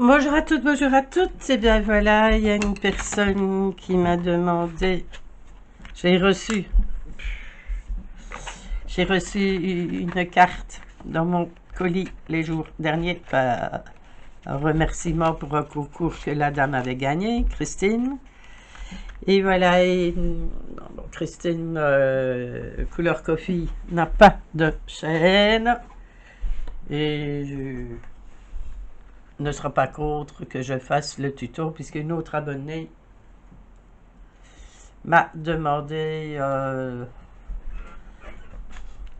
Bonjour à toutes, bonjour à toutes. Et bien voilà, il y a une personne qui m'a demandé. J'ai reçu une carte dans mon colis les jours derniers. Un remerciement pour un concours que la dame avait gagné, Christine. Et voilà, Christine, couleur coffee, n'a pas de chaîne. Et ne sera pas contre que je fasse le tuto, puisqu'une autre abonnée m'a demandé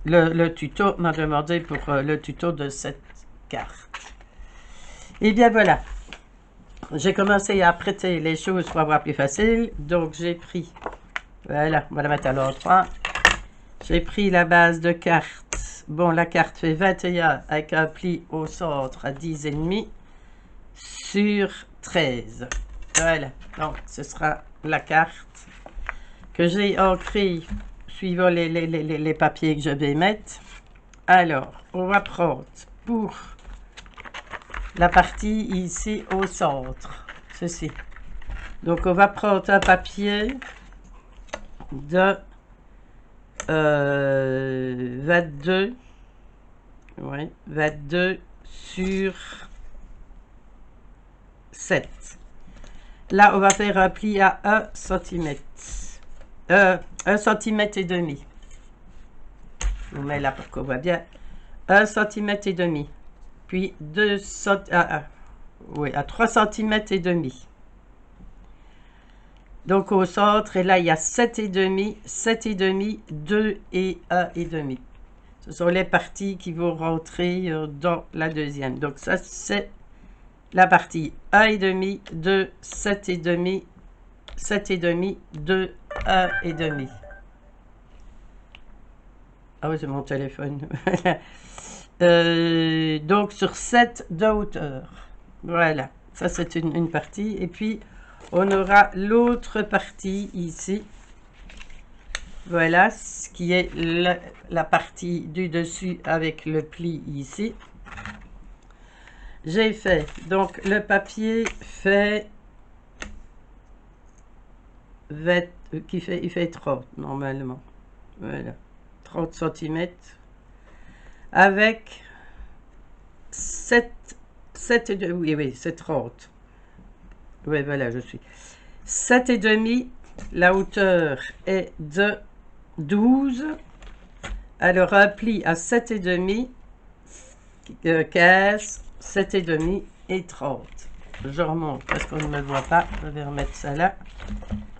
le tuto, m'a demandé pour le tuto de cette carte. Et bien voilà, j'ai commencé à prêter les choses pour avoir plus facile, donc j'ai pris, voilà, on va la mettre à l'endroit, j'ai pris la base de carte. Bon, la carte fait 21 avec un pli au centre à 10,5 sur 13. Voilà, donc ce sera la carte que j'ai ancrée suivant les papiers que je vais mettre. Alors, on va prendre pour la partie ici au centre, ceci. Donc, on va prendre un papier de 22, ouais, 22 sur 7. Là, on va faire un pli à 1 cm. 1 cm et demi. Je vous mets là pour qu'on voit bien. 1 cm et demi. Puis 3 cm et demi. Donc au centre, et là il y a 7,5, 7,5, 2 et 1,5. Ce sont les parties qui vont rentrer dans la deuxième. Donc ça c'est la partie 1,5, 2, 7,5, 7,5, 2, 1,5. Ah oui, c'est mon téléphone. Donc sur 7 de hauteur. Voilà, ça c'est une partie. Et puis on aura l'autre partie ici. Voilà, ce qui est la partie du dessus avec le pli ici. J'ai fait, donc le papier fait, il fait 30 normalement. Voilà, 30 cm avec 7 oui, c'est 30. Oui, voilà, je suis. 7,5, la hauteur est de 12. Alors, un pli à 7,5, 15, 7,5 et 30. Je remonte parce qu'on ne me voit pas. Je vais remettre ça là.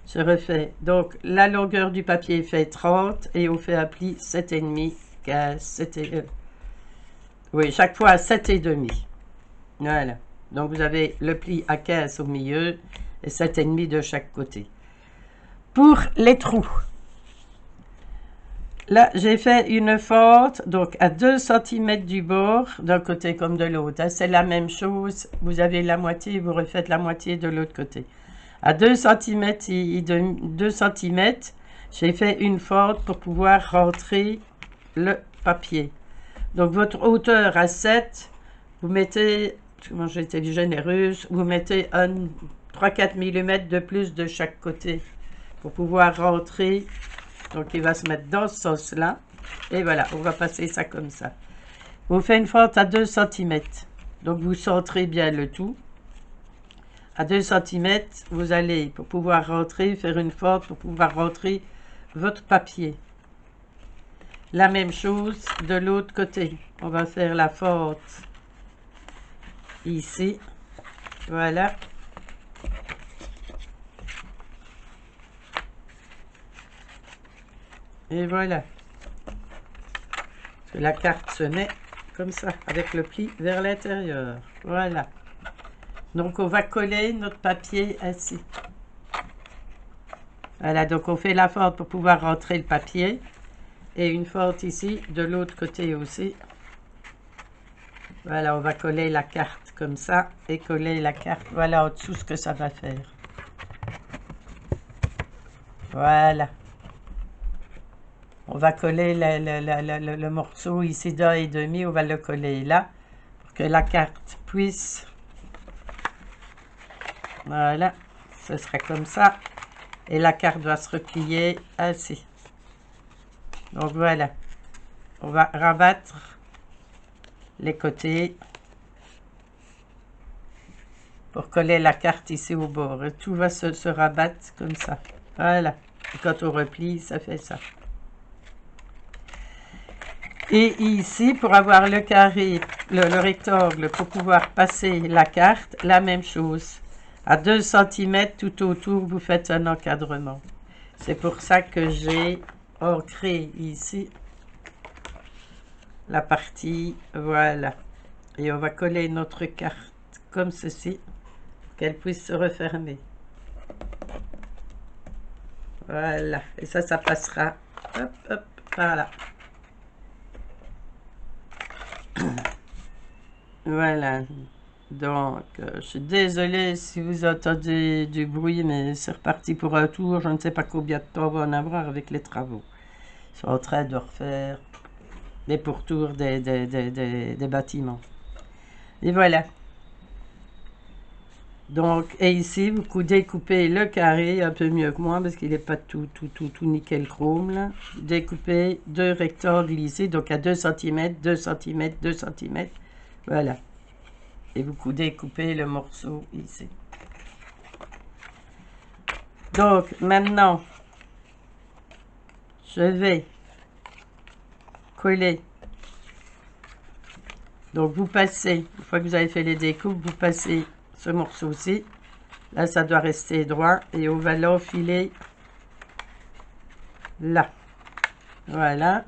Je refais. Donc, la longueur du papier fait 30 et on fait un pli 7,5, 15, 7,5. Oui, chaque fois à 7,5. Voilà. Donc, vous avez le pli à 15 au milieu et 7,5 de chaque côté. Pour les trous, là, j'ai fait une fente, donc à 2 cm du bord, d'un côté comme de l'autre. Hein, c'est la même chose. Vous avez la moitié, vous refaites la moitié de l'autre côté. À 2 cm, 2 cm, j'ai fait une fente pour pouvoir rentrer le papier. Donc, votre hauteur à 7, vous mettez, moi j'ai été généreuse, vous mettez 3-4 mm de plus de chaque côté pour pouvoir rentrer. Donc, il va se mettre dans ce sens-là. Et voilà, on va passer ça comme ça. On fait une fente à 2 cm. Donc, vous centrez bien le tout. À 2 cm, vous allez, pour pouvoir rentrer, faire une fente pour pouvoir rentrer votre papier. La même chose de l'autre côté. On va faire la fente ici. Voilà. Et voilà. Parce que la carte se met comme ça, avec le pli vers l'intérieur. Voilà. Donc, on va coller notre papier ainsi. Voilà, donc on fait la fente pour pouvoir rentrer le papier. Et une fente ici, de l'autre côté aussi. Voilà, on va coller la carte comme ça. Et coller la carte, voilà, en dessous ce que ça va faire. Voilà. On va coller le morceau ici d'1,5. On va le coller là. Pour que la carte puisse Voilà, ce sera comme ça. Et la carte doit se replier ainsi. Donc voilà, on va rabattre les côtés pour coller la carte ici au bord. Et tout va se rabattre comme ça. Voilà, et quand on replie, ça fait ça. Et ici, pour avoir le carré, le rectangle, pour pouvoir passer la carte, la même chose. À 2 cm tout autour, vous faites un encadrement. C'est pour ça que j'ai ancré ici la partie, voilà. Et on va coller notre carte comme ceci, pour qu'elle puisse se refermer. Voilà, et ça passera, hop, hop, par là. Voilà, donc je suis désolée si vous entendez du bruit, mais c'est reparti pour un tour. Je ne sais pas combien de temps on va en avoir avec les travaux. Ils sont en train de refaire les pourtours des bâtiments. Et voilà. Donc, et ici, vous découpez le carré un peu mieux que moi, parce qu'il n'est pas tout nickel chrome, là. Découpez 2 rectangles ici, donc à 2 cm, 2 cm, 2 cm. Voilà. Et vous découpez le morceau ici. Donc, maintenant, je vais coller. Donc, vous passez, une fois que vous avez fait les découpes, vous passez ce morceau-ci. Là, ça doit rester droit et on va l'enfiler là. Voilà.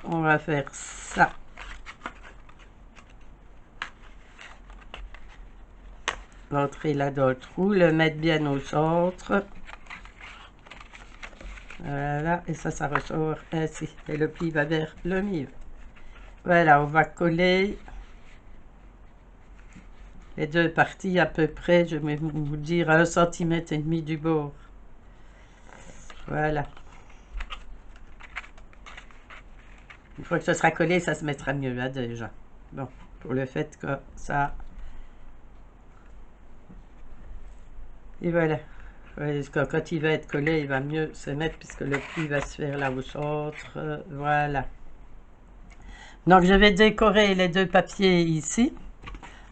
On va faire ça. L'entrée là dans le trou, le mettre bien au centre. Voilà, et ça ressort ainsi. Et le pli va vers le milieu. Voilà, on va coller les deux parties à peu près, je vais vous dire, à 1,5 cm du bord. Voilà. Une fois que ce sera collé, ça se mettra mieux là déjà. Bon, pour le fait que ça... Et voilà. Quand il va être collé, il va mieux se mettre puisque le pli va se faire là au centre. Voilà. Donc je vais décorer les deux papiers ici.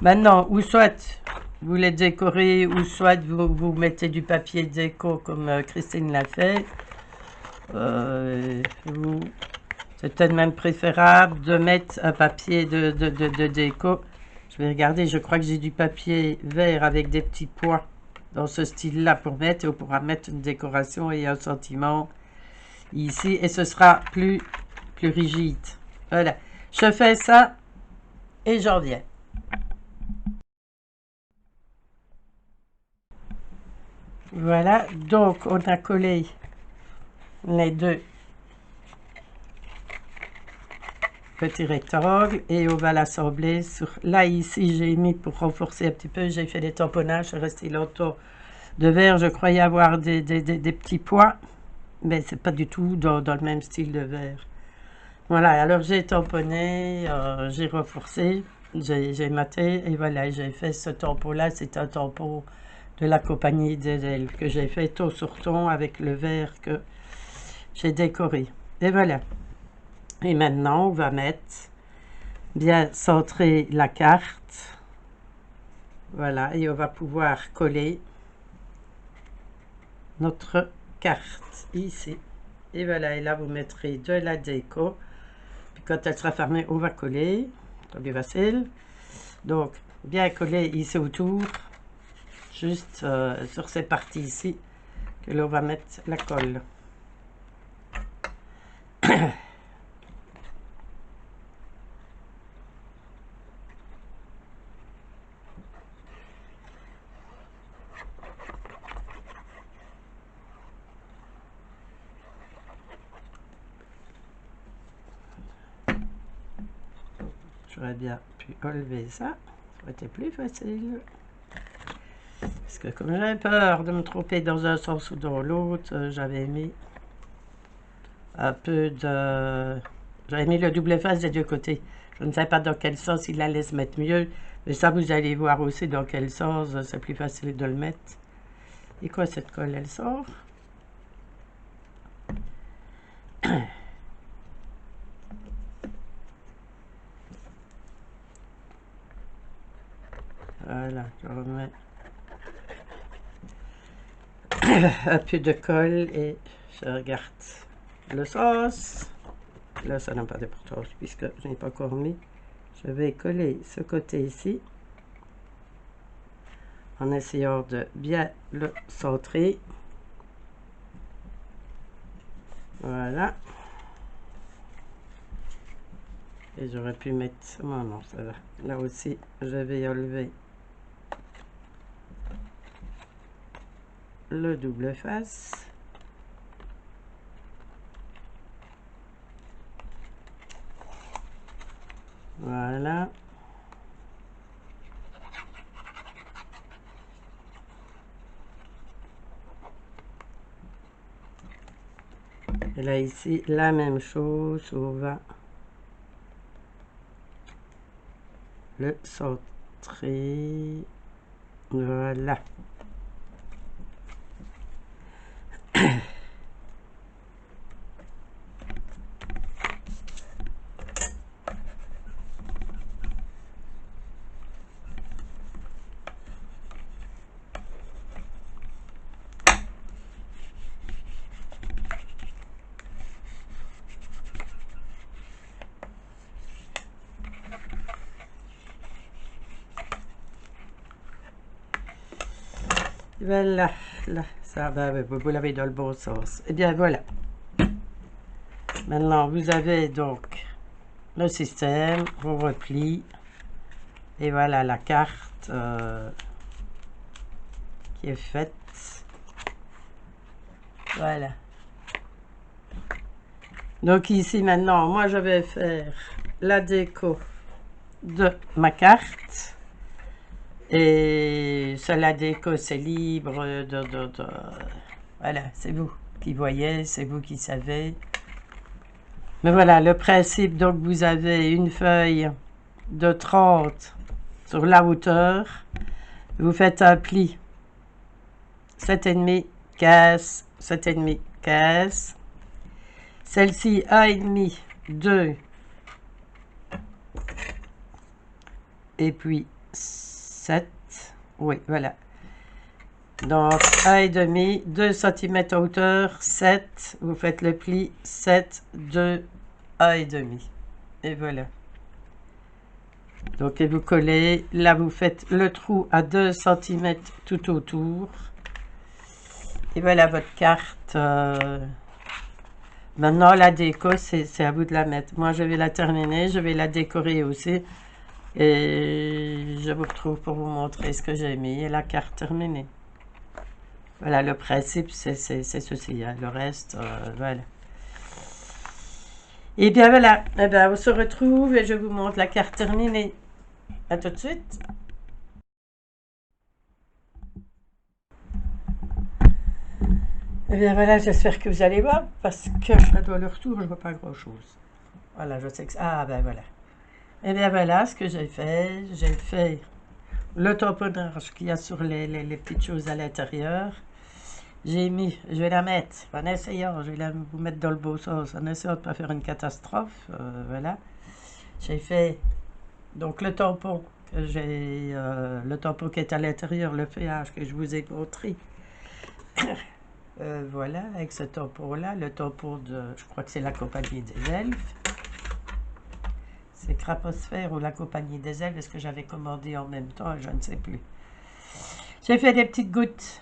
Maintenant, ou soit vous les décorez, ou soit vous mettez du papier déco comme Christine l'a fait. C'est peut-être même préférable de mettre un papier de déco. Je vais regarder, je crois que j'ai du papier vert avec des petits pois dans ce style-là pour mettre, et on pourra mettre une décoration et un sentiment ici, et ce sera plus rigide. Voilà, je fais ça et j'en viens. Voilà, donc on a collé les deux petits rectangles et on va l'assembler sur... Là, ici, j'ai mis pour renforcer un petit peu, j'ai fait des tamponnages, c'est resté longtemps de verre. Je croyais avoir des petits pois, mais c'est pas du tout dans le même style de verre. Voilà, alors j'ai tamponné, j'ai renforcé, j'ai maté et voilà, j'ai fait ce tampon-là. C'est un tampon de la compagnie Dedel que j'ai fait ton sur ton avec le verre que j'ai décoré. Et voilà. Et maintenant, on va mettre bien centrer la carte. Voilà, et on va pouvoir coller notre carte ici. Et voilà, et là, vous mettrez de la déco. Puis quand elle sera fermée, on va coller. C'est plus facile. Donc, bien coller ici autour. Juste sur ces parties ici, que l'on va mettre la colle. J'aurais bien pu enlever ça. Ça aurait été plus facile. Parce que comme j'avais peur de me tromper dans un sens ou dans l'autre, j'avais mis un peu de... J'avais mis le double face des deux côtés. Je ne sais pas dans quel sens il la laisse mettre mieux, mais ça, vous allez voir aussi dans quel sens c'est plus facile de le mettre. Et quoi, cette colle, elle sort? Voilà, je remets un peu de colle et je regarde le sens. Là, ça n'a pas d'importance puisque je n'ai pas encore mis. Je vais coller ce côté ici en essayant de bien le centrer. Voilà. Et j'aurais pu mettre... Non, non, ça va. Là aussi, je vais enlever le double face. Voilà. Et là, ici, la même chose. On va le centrer. Voilà. Voilà, là, ça va, vous l'avez dans le bon sens. Et bien voilà. Maintenant, vous avez donc le système, vos replis. Et voilà la carte qui est faite. Voilà. Donc ici maintenant, moi je vais faire la déco de ma carte. Et ça, la déco, c'est libre Voilà, c'est vous qui voyez, c'est vous qui savez. Mais voilà, le principe, donc vous avez une feuille de 30 sur la hauteur. Vous faites un pli 7,5, 15, 7,5, 15. Celle-ci, 1,5, 2. Et puis 7. Oui, voilà. Donc 1,5, 2 cm hauteur, 7. Vous faites le pli 7, 2, 1,5. Et voilà. Donc, et vous collez. Là, vous faites le trou à 2 cm tout autour. Et voilà votre carte. Maintenant, la déco, c'est à vous de la mettre. Moi, je vais la terminer. Je vais la décorer aussi. Et je vous retrouve pour vous montrer ce que j'ai mis et la carte terminée. Voilà, le principe, c'est ceci. Hein. Le reste, voilà. Et bien voilà, eh bien, on se retrouve et je vous montre la carte terminée. À tout de suite. Et bien voilà, j'espère que vous allez voir parce que je dois le retour, je ne vois pas grand chose. Voilà, je sais que... Ah ben voilà. Et bien voilà ce que j'ai fait. J'ai fait le tamponnage qu'il y a sur les petites choses à l'intérieur. J'ai mis, je vais la mettre, en essayant, je vais vous mettre dans le beau sens, en essayant de ne pas faire une catastrophe, voilà. J'ai fait, donc le tampon, le tampon qui est à l'intérieur, le feuillage que je vous ai montré. Voilà, avec ce tampon-là, le tampon de, je crois que c'est la Compagnie des Elfes. C'est Craposphère ou la Compagnie des Elfes, est-ce que j'avais commandé en même temps, je ne sais plus. J'ai fait des petites gouttes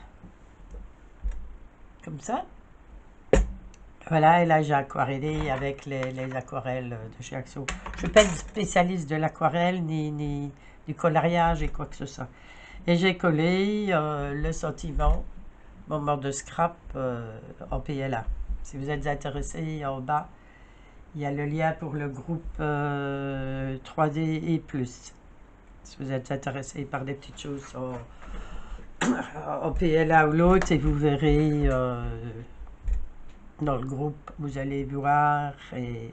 comme ça. Voilà, et là j'ai aquarellé avec les aquarelles de chez Axo. Je ne suis pas une spécialiste de l'aquarelle ni du coloriage et quoi que ce soit. Et j'ai collé le sentiment, moment de scrap en PLA. Si vous êtes intéressé, en bas, il y a le lien pour le groupe 3D et plus. Si vous êtes intéressé par des petites choses en PLA ou l'autre, et vous verrez dans le groupe, vous allez voir et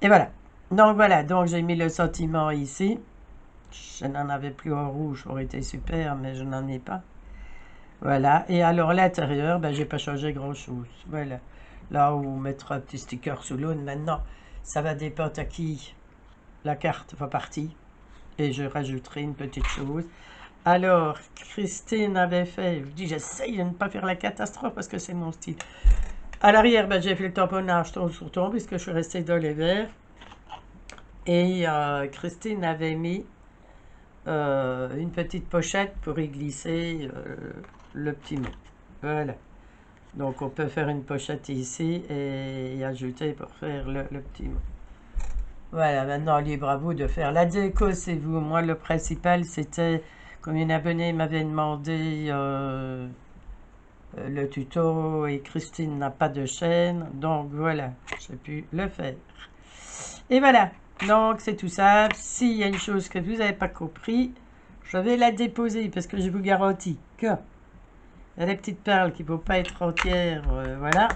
voilà. Donc voilà, donc j'ai mis le sentiment ici. Je n'en avais plus en rouge, ça aurait été super, mais je n'en ai pas. Voilà, et alors l'intérieur, ben, j'ai pas changé grand-chose. Voilà, là où mettre un petit sticker sous l'autre, maintenant, ça va dépendre à qui la carte va partir. Et je rajouterai une petite chose. Alors, Christine avait fait, je dis, j'essaye de ne pas faire la catastrophe parce que c'est mon style. À l'arrière, ben, j'ai fait le tamponnage ton sur ton puisque je suis restée dans les verres. Et Christine avait mis une petite pochette pour y glisser le petit mot. Voilà. Donc on peut faire une pochette ici et y ajouter pour faire le petit mot. Voilà, maintenant libre à vous de faire la déco, c'est vous. Moi, le principal, c'était, comme une abonnée m'avait demandé le tuto et Christine n'a pas de chaîne, donc voilà, j'ai pu le faire. Et voilà, donc c'est tout ça. S'il y a une chose que vous n'avez pas compris, je vais la déposer parce que je vous garantis que il y a des petites perles qui ne vont pas être entières, voilà.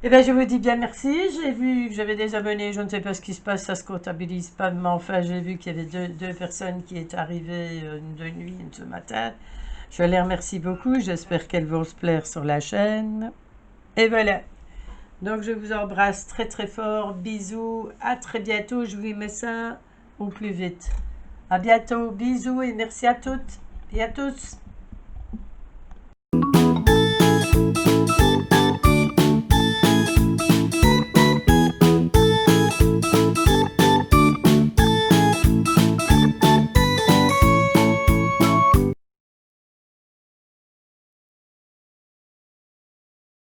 Et bien je vous dis bien merci. J'ai vu que j'avais des abonnés, je ne sais pas ce qui se passe, ça se comptabilise pas, mais enfin j'ai vu qu'il y avait deux personnes qui étaient arrivées une de nuit, une ce matin. Je les remercie beaucoup, j'espère qu'elles vont se plaire sur la chaîne. Et voilà. Donc je vous embrasse très très fort, bisous, à très bientôt, je vous mets ça au plus vite. À bientôt, bisous et merci à toutes et à tous.